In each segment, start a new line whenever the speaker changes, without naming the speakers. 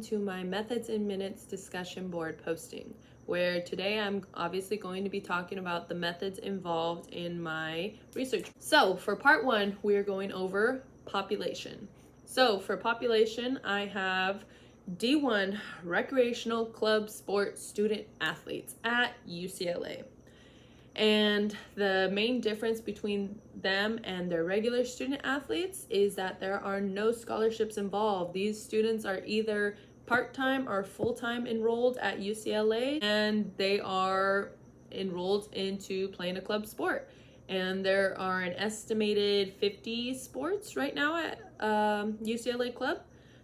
into my Methods in Minutes discussion board posting, where today I'm obviously going to be talking about the methods involved in my research. So for part one, we are going over population. So for population, I have D1 recreational club sport student athletes at UCLA. And the main difference between them and their regular student athletes is that there are no scholarships involved. These students are either part-time or full-time enrolled at UCLA, and they are enrolled into playing a club sport. And there are an estimated 50 sports right now at UCLA Club.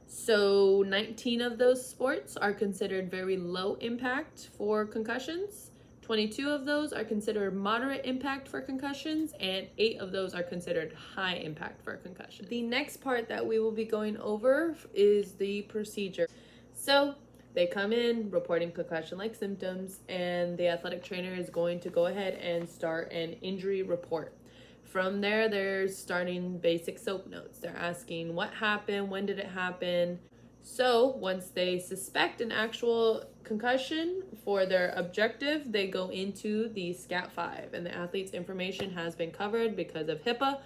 So 19 of those sports are considered very low impact for concussions. 22 of those are considered moderate impact for concussions, and 8 of those are considered high impact for concussions. The next part that we will be going over is the procedure. So they come in reporting concussion-like symptoms, and the athletic trainer is going to go ahead and start an injury report. From there, they're starting basic SOAP notes. They're asking what happened, when did it happen. So once they suspect an actual concussion for their objective, they go into the SCAT-5, and the athlete's information has been covered because of HIPAA.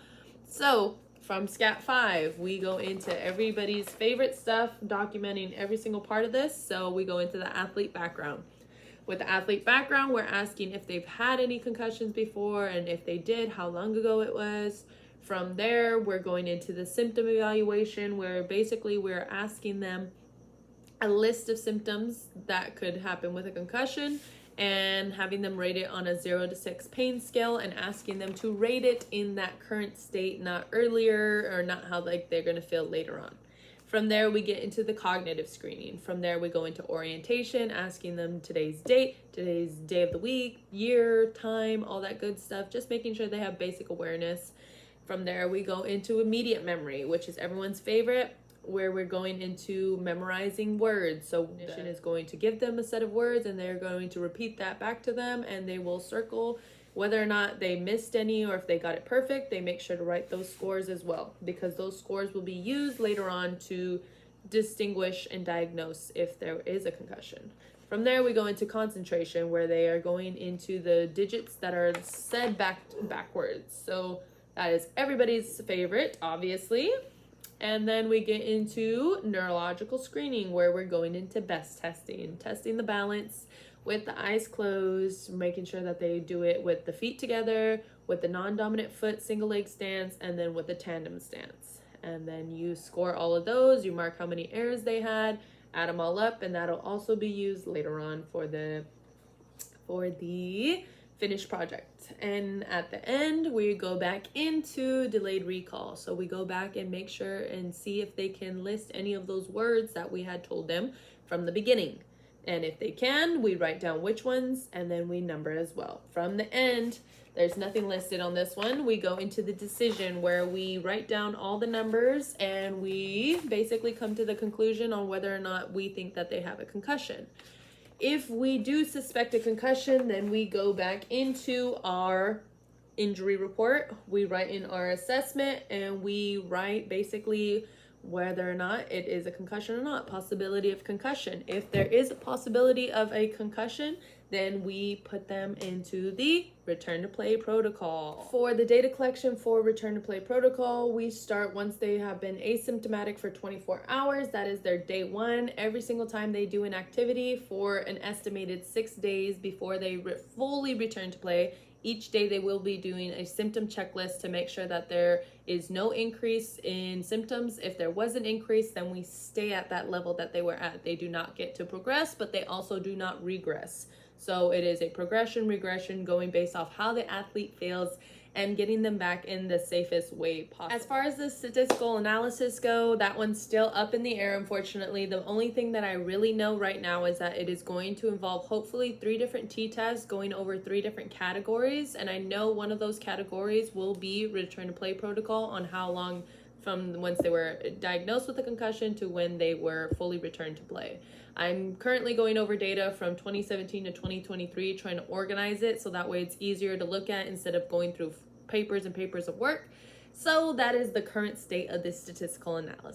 So from SCAT-5, we go into everybody's favorite stuff, documenting every single part of this. So we go into the athlete background. With the athlete background, we're asking if they've had any concussions before, and if they did, how long ago it was. From there, we're going into the symptom evaluation, where basically we're asking them a list of symptoms that could happen with a concussion and having them rate it on a 0 to 6 pain scale, and asking them to rate it in that current state, not earlier or not how like they're going to feel later on. From there, we get into the cognitive screening. From there, we go into orientation, asking them today's date, today's day of the week, year, time, all that good stuff, just making sure they have basic awareness. From there, we go into immediate memory, which is everyone's favorite, where we're going into memorizing words. So the clinician is going to give them a set of words, and they're going to repeat that back to them, and they will circle whether or not they missed any, or if they got it perfect. They make sure to write those scores as well, because those scores will be used later on to distinguish and diagnose if there is a concussion. From there, we go into concentration, where they are going into the digits that are said backwards. So that is everybody's favorite, obviously. And then we get into neurological screening, where we're going into BEST testing the balance with the eyes closed, making sure that they do it with the feet together, with the non-dominant foot single leg stance, and then with the tandem stance. And then you score all of those, you mark how many errors they had, add them all up, and that'll also be used later on for the finished project. And at the end, we go back into delayed recall. So we go back and make sure and see if they can list any of those words that we had told them from the beginning. And if they can, we write down which ones, and then we number as well. From the end, there's nothing listed on this one. We go into the decision, where we write down all the numbers, and we basically come to the conclusion on whether or not we think that they have a concussion. If we do suspect a concussion, then we go back into our injury report. We write in our assessment, and we write basically whether or not it is a concussion or not, possibility of concussion. If there is a possibility of a concussion, then we put them into the return to play protocol. For the data collection for return to play protocol, we start once they have been asymptomatic for 24 hours. That is their day 1. Every single time they do an activity for an estimated 6 days before they fully return to play, each day they will be doing a symptom checklist to make sure that there is no increase in symptoms. If there was an increase, then we stay at that level that they were at. They do not get to progress, but they also do not regress. So it is a regression going based off how the athlete feels and getting them back in the safest way possible. As far as the statistical analysis go, that one's still up in the air, unfortunately. The only thing that I really know right now is that it is going to involve hopefully 3 different t-tests going over 3 different categories. And I know one of those categories will be return to play protocol, on how long from once they were diagnosed with a concussion to when they were fully returned to play. I'm currently going over data from 2017 to 2023, trying to organize it so that way it's easier to look at instead of going through papers and papers of work. So that is the current state of this statistical analysis.